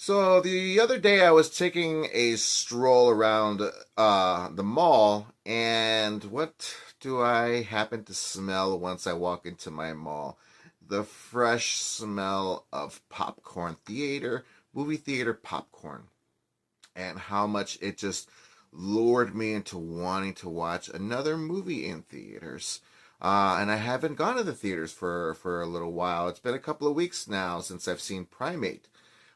So the other day I was taking a stroll around the mall, and what do I happen to smell once I walk into my mall? The fresh smell of popcorn theater, movie theater popcorn, and how much it just lured me into wanting to watch another movie in theaters. And I haven't gone to the theaters for a little while. It's been a couple of weeks now since I've seen Primate.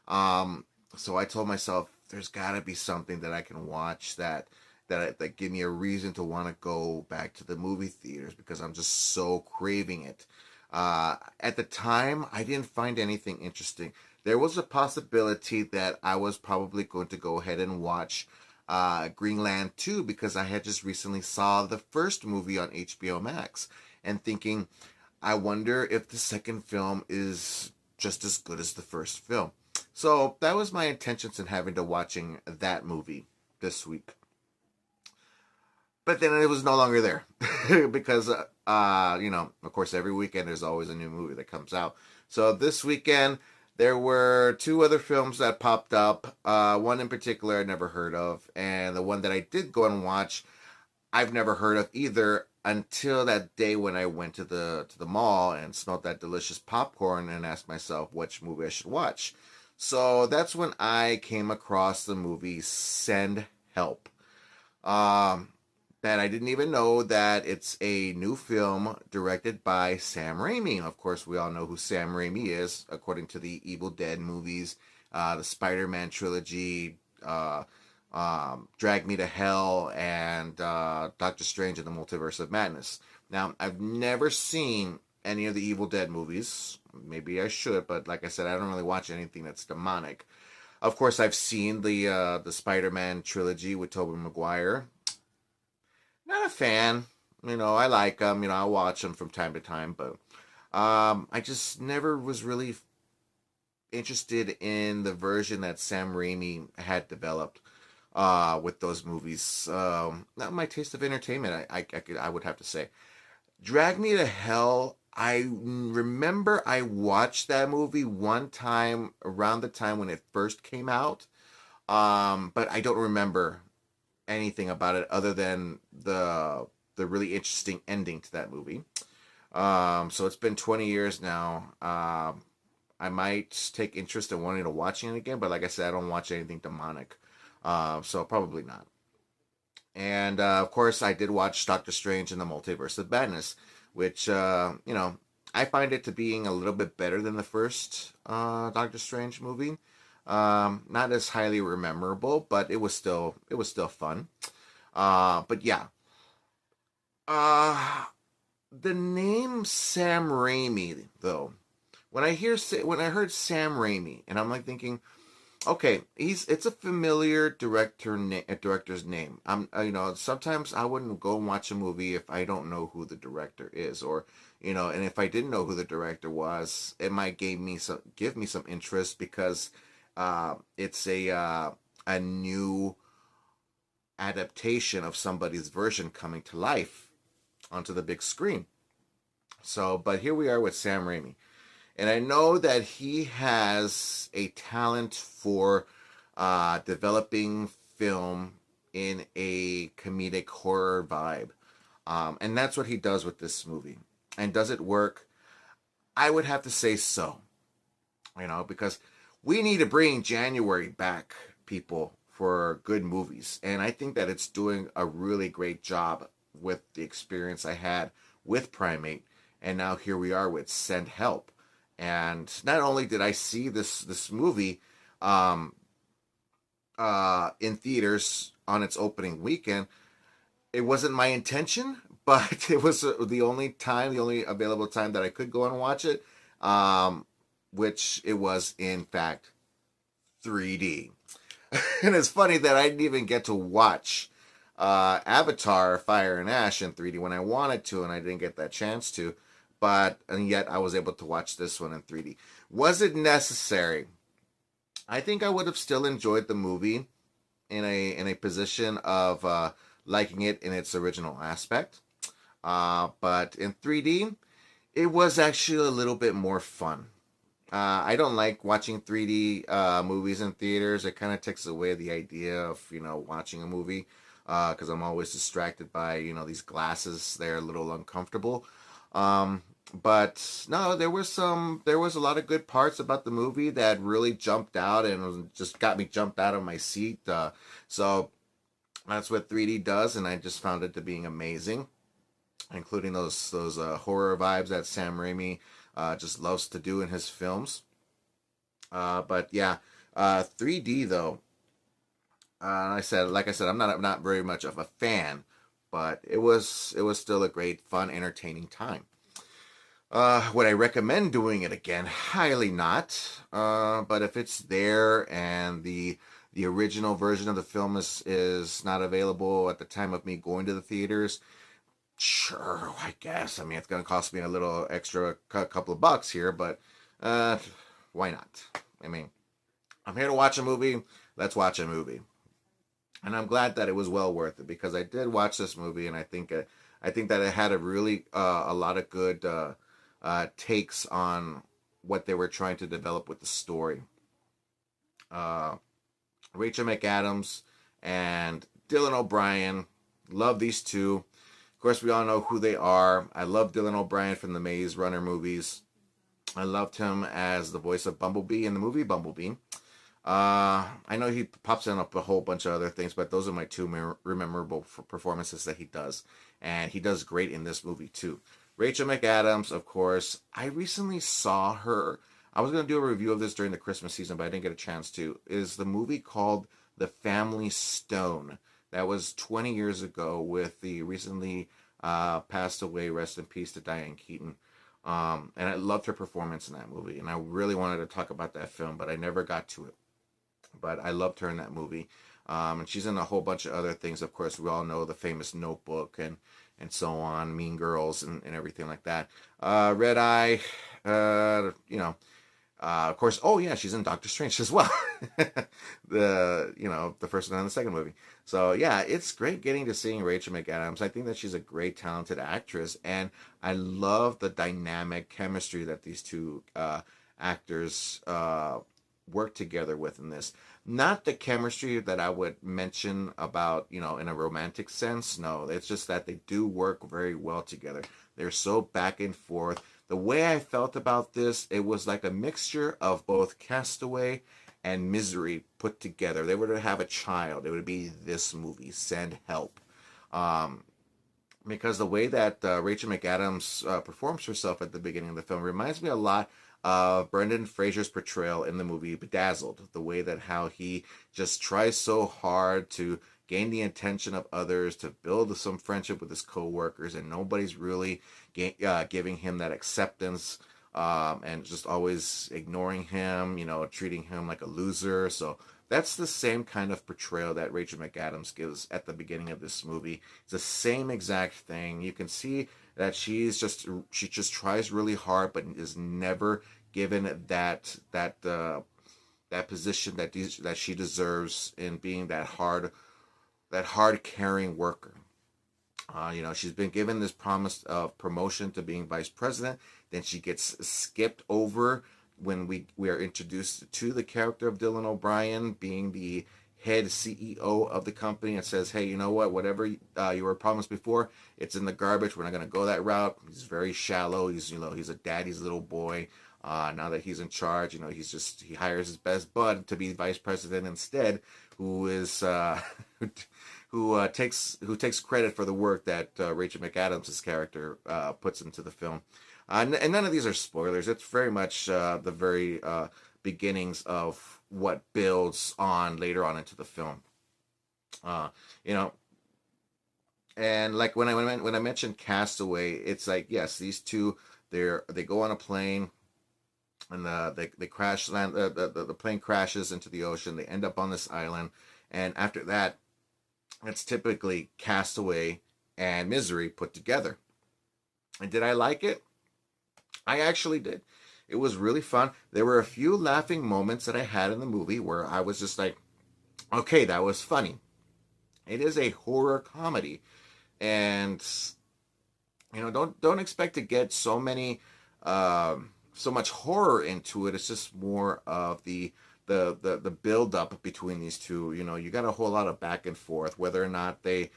Um, so I told myself there's got to be something that I can watch that give me a reason to want to go back to the movie theaters because I'm just so craving it. At the time, I didn't find anything interesting. There was a possibility that I was probably going to go ahead and watch Greenland 2 because I had just recently saw the first movie on HBO Max and thinking, I wonder if the second film is just as good as the first film. So that was my intentions in having to watching that movie this week. But then it was no longer there because, of course, every weekend there's always a new movie that comes out. So this weekend there were two other films that popped up. One in particular I never heard of, and the one that I did go and watch, I've never heard of either until that day when I went to the mall and smelled that delicious popcorn and asked myself which movie I should watch. So that's when I came across the movie Send Help. Um, that I didn't even know that it's a new film directed by Sam Raimi. Of course, we all know who Sam Raimi is, according to the Evil Dead movies, the Spider-Man trilogy, Drag Me to Hell, and Doctor Strange and the Multiverse of Madness. Now, I've never seen any of the Evil Dead movies. Maybe I should, but like I said, I don't really watch anything that's demonic. Of course, I've seen the Spider-Man trilogy with Tobey Maguire. Not a fan. I like them. I watch them from time to time, but I just never was really interested in the version that Sam Raimi had developed with those movies. Not my taste of entertainment. I would have to say. Drag Me to Hell. I remember I watched that movie one time around the time when it first came out, but I don't remember anything about it other than the really interesting ending to that movie. So it's been 20 years now. I might take interest in wanting to watching it again, but like I said, I don't watch anything demonic, so probably not. And of course, I did watch Doctor Strange in the Multiverse of Madness, which I find it to being a little bit better than the first Doctor Strange movie. Not as highly memorable, but it was still fun. But yeah, uh, the name Sam Raimi though, when I heard Sam Raimi, and I'm like thinking, okay, it's a familiar director's name. Sometimes I wouldn't go and watch a movie if I don't know who the director is, or and if I didn't know who the director was, it might give me some interest because it's a new adaptation of somebody's version coming to life onto the big screen. So, but here we are with Sam Raimi. And I know that he has a talent for developing film in a comedic horror vibe. And that's what he does with this movie. And does it work? I would have to say so. Because we need to bring January back, people, for good movies. And I think that it's doing a really great job with the experience I had with Primate. And now here we are with Send Help. And not only did I see this movie in theaters on its opening weekend, it wasn't my intention, but it was the only available time that I could go and watch it, which it was in fact 3D. And it's funny that I didn't even get to watch Avatar: Fire and Ash in 3D when I wanted to, and I didn't get that chance to. And yet I was able to watch this one in 3D. Was it necessary? I think I would have still enjoyed the movie in a position of liking it in its original aspect. But in 3D, it was actually a little bit more fun. I don't like watching 3D movies in theaters. It kind of takes away the idea of watching a movie because I'm always distracted by these glasses. They're a little uncomfortable. Um, but no, there was a lot of good parts about the movie that really jumped out and just got me jumped out of my seat. So that's what 3D does, and I just found it to being amazing, including those horror vibes that Sam Raimi just loves to do in his films. But yeah, 3D though. Like I said, I'm not very much of a fan, but it was still a great, fun, entertaining time. Would I recommend doing it again? Highly not. But if it's there and the original version of the film is not available at the time of me going to the theaters, sure, I guess. I mean, it's going to cost me a little extra couple of bucks here, but uh, why not? I mean, I'm here to watch a movie. Let's watch a movie, and I'm glad that it was well worth it because I did watch this movie, and I think that it had a lot of good takes on what they were trying to develop with the story. Uh, Rachel McAdams and Dylan O'Brien, love these two. Of course, we all know who they are. I love Dylan O'Brien from the Maze Runner movies. I loved him as the voice of Bumblebee in the movie Bumblebee. I know he pops in up a whole bunch of other things, but those are my two memorable performances that he does, and he does great in this movie too. Rachel McAdams, of course. I recently saw her. I was going to do a review of this during the Christmas season, but I didn't get a chance to. Is the movie called The Family Stone? That was 20 years ago with the recently passed away, rest in peace, to Diane Keaton. And I loved her performance in that movie, and I really wanted to talk about that film, but I never got to it. But I loved her in that movie. And she's in a whole bunch of other things. Of course, we all know the famous Notebook and so on, Mean Girls and everything like that. Red Eye, of course. Oh yeah, she's in Doctor Strange as well. The first one and the second movie. So yeah, it's great getting to seeing Rachel McAdams. I think that she's a great, talented actress, and I love the dynamic chemistry that these two actors work together with in this. Not the chemistry that I would mention about, in a romantic sense. No, it's just that they do work very well together. They're so back and forth. The way I felt about this, it was like a mixture of both Castaway and Misery put together. They were to have a child, it would be this movie, Send Help. Um, because the way that Rachel McAdams performs herself at the beginning of the film reminds me a lot of Brendan Fraser's portrayal in the movie Bedazzled. The way that how he just tries so hard to gain the attention of others, to build some friendship with his coworkers, and nobody's really giving him that acceptance. And just always ignoring him, treating him like a loser. So that's the same kind of portrayal that Rachel McAdams gives at the beginning of this movie. It's the same exact thing. You can see that she just tries really hard, but is never given that position that she deserves in being that hard carrying worker. She's been given this promise of promotion to being vice president. Then she gets skipped over when we are introduced to the character of Dylan O'Brien being the head CEO of the company, and says, "Hey, you know what? Whatever you were promised before, it's in the garbage. We're not going to go that route." He's very shallow. He's a daddy's little boy. Now that he's in charge, he hires his best bud to be vice president instead, who is who takes credit for the work that Rachel McAdams' character puts into the film. And none of these are spoilers. It's very much the very beginnings of what builds on later on into the film. Uh, you know, and like when I mentioned Castaway, it's like, yes, these two, they go on a plane, and they crash land. The plane crashes into the ocean. They end up on this island, and after that, it's typically Castaway and Misery put together. And did I like it? I actually did. It was really fun. There were a few laughing moments that I had in the movie where I was just like, okay, that was funny. It is a horror comedy, and don't expect to get so many so much horror into it. It's just more of the build up between these two. You know, you got a whole lot of back and forth, whether or not they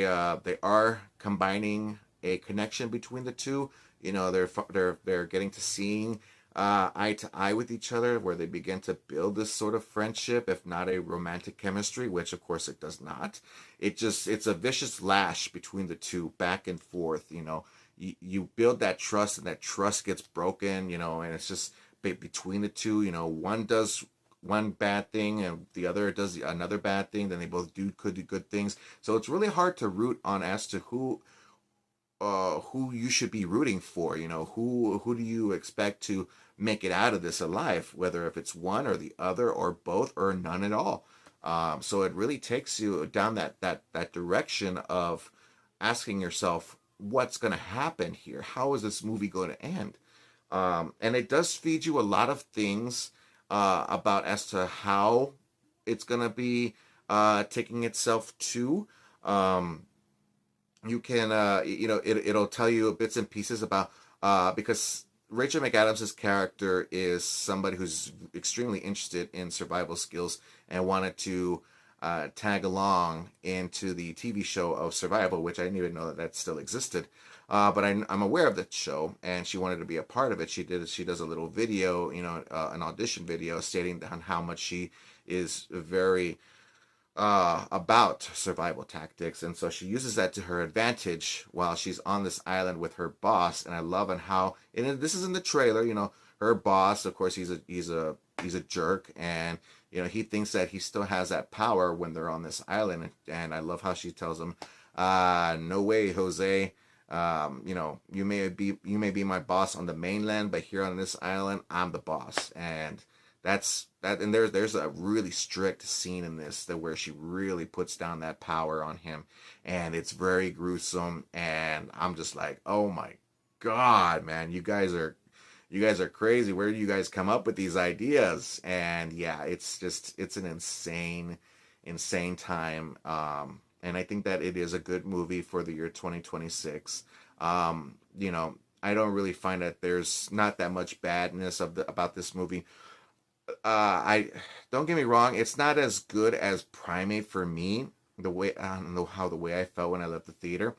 are combining a connection between the two. You know, they're getting to seeing eye to eye with each other, where they begin to build this sort of friendship, if not a romantic chemistry, which of course it does not. It's a vicious lash between the two, back and forth. You know, you build that trust, and that trust gets broken. You know, and it's just between the two. You know, one does one bad thing and the other does another bad thing, then they both could do good things. So it's really hard to root on as to who you should be rooting for. You know, who do you expect to make it out of this alive? Whether if it's one or the other or both or none at all. So it really takes you down that direction of asking yourself, what's going to happen here? How is this movie going to end? And it does feed you a lot of things about as to how it's going to be taking itself to. Um, you can it'll tell you bits and pieces about because Rachel McAdams' character is somebody who's extremely interested in survival skills and wanted to tag along into the TV show of Survival, which I didn't even know that still existed. But I'm aware of the show, and she wanted to be a part of it. She does a little video, you know, an audition video stating on how much she is very about survival tactics, and so she uses that to her advantage while she's on this island with her boss. And I love and how, and this is in the trailer, you know, her boss, of course, he's a jerk, and you know, he thinks that he still has that power when they're on this island. And I love how she tells him, no way, Jose. You know, you may be my boss on the mainland, but here on this island, I'm the boss. And that's that. And there's a really strict scene in this that where she really puts down that power on him, and it's very gruesome. And I'm just like, oh my god, man, you guys are crazy. Where do you guys come up with these ideas? And yeah, it's an insane time. And I think that it is a good movie for the year 2026. You know, I don't really find that there's not that much badness about this movie. I Don't get me wrong, it's not as good as Primate for me. The way I don't know how the way I felt when I left the theater.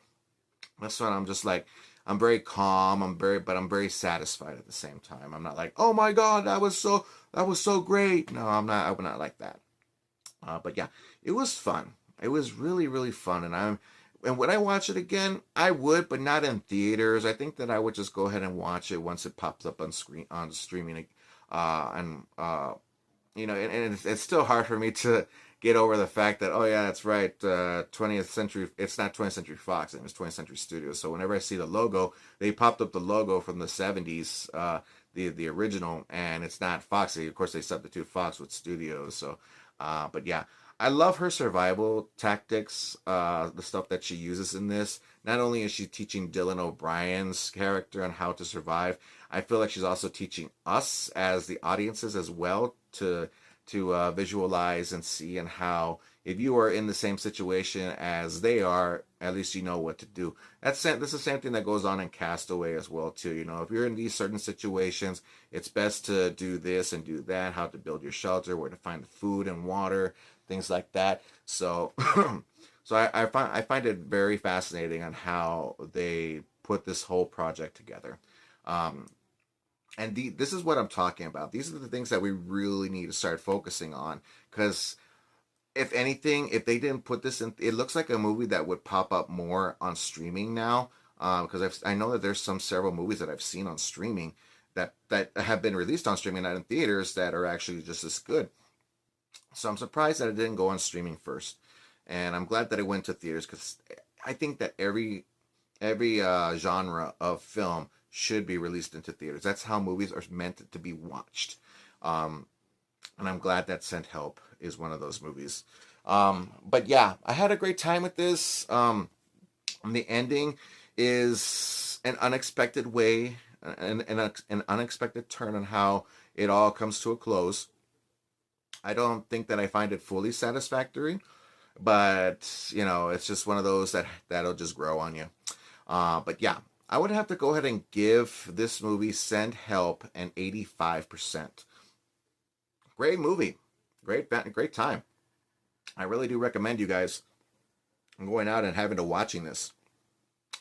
That's when I'm just like, I'm very calm. But I'm very satisfied at the same time. I'm not like, oh my god, that was so great. No, I'm not like that. But yeah, it was fun. It was really, really fun, and would I watch it again? I would, but not in theaters. I think that I would just go ahead and watch it once it pops up on screen on streaming, and you know, and it's still hard for me to get over the fact that, oh yeah, that's right, 20th century. It's not 20th Century Fox. It was 20th Century Studios. So whenever I see the logo, they popped up the logo from the 70s, the original, and it's not Fox. Of course, they substitute Fox with Studios. So, but yeah, I love her survival tactics, the stuff that she uses in this. Not only is she teaching Dylan O'Brien's character on how to survive, I feel like she's also teaching us as the audiences as well to visualize and see, and how if you are in the same situation as they are, at least you know what to do. This is the same thing that goes on in Castaway as well too. You know, if you're in these certain situations, it's best to do this and do that. How to build your shelter, where to find the food and water, things like that. So, so I find it very fascinating on how they put this whole project together. Um, and this is what I'm talking about. These are the things that we really need to start focusing on. Because if anything, if they didn't put this in, it looks like a movie that would pop up more on streaming now. Because I know that there's several movies that I've seen on streaming that have been released on streaming, not in theaters, that are actually just as good. So I'm surprised that it didn't go on streaming first, and I'm glad that it went to theaters, because I think that every genre of film should be released into theaters. That's how movies are meant to be watched. Um, and I'm glad that Sent Help is one of those movies. But yeah, I had a great time with this. And the ending is an unexpected way, an unexpected turn on how it all comes to a close. I don't think that I find it fully satisfactory, but you know, it's just one of those that'll just grow on you. But yeah, I would have to go ahead and give this movie Send Help an 85%. Great movie. Great time. I really do recommend you guys going out and having to watching this.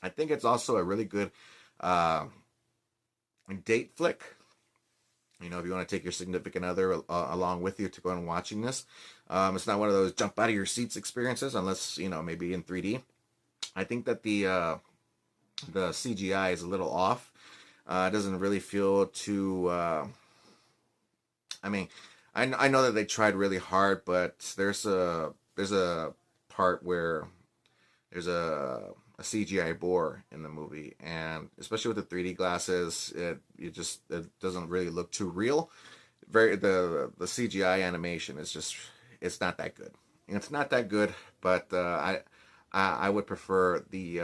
I think it's also a really good date flick. You know, if you want to take your significant other along with you to go and watching this, it's not one of those jump out of your seats experiences, unless, you know, maybe in 3D. I think that the CGI is a little off. It doesn't really feel too. I mean, I know that they tried really hard, but there's a part where there's a CGI boar in the movie, and especially with the 3D glasses, it doesn't really look too real. The CGI animation is just, it's not that good. It's not that good, but I would prefer the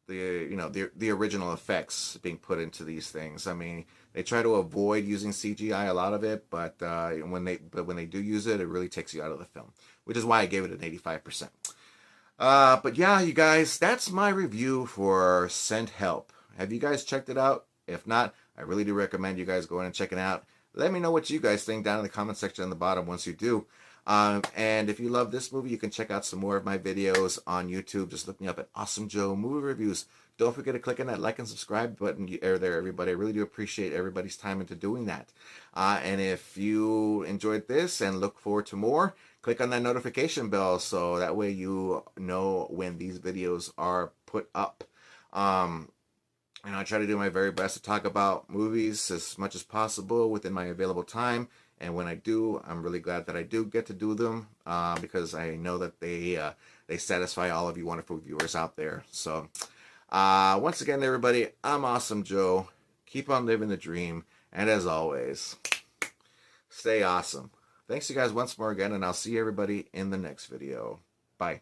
original effects being put into these things. I mean, they try to avoid using CGI a lot of it, but when they do use it, it really takes you out of the film, which is why I gave it an 85%. But yeah, you guys, that's my review for Send Help. Have you guys checked it out? If not, I really do recommend you guys going and checking it out. Let me know what you guys think down in the comment section on the bottom once you do. And if you love this movie, you can check out some more of my videos on YouTube. Just look me up at Awesome Joe Movie Reviews. Don't forget to click on that like and subscribe button there, everybody. I really do appreciate everybody's time into doing that. And if you enjoyed this and look forward to more, click on that notification bell so that way you know when these videos are put up. And I try to do my very best to talk about movies as much as possible within my available time. And when I do, I'm really glad that I do get to do them because I know that they satisfy all of you wonderful viewers out there. So once again, everybody, I'm Awesome Joe. Keep on living the dream. And as always, stay awesome. Thanks you guys once more again, and I'll see everybody in the next video. Bye.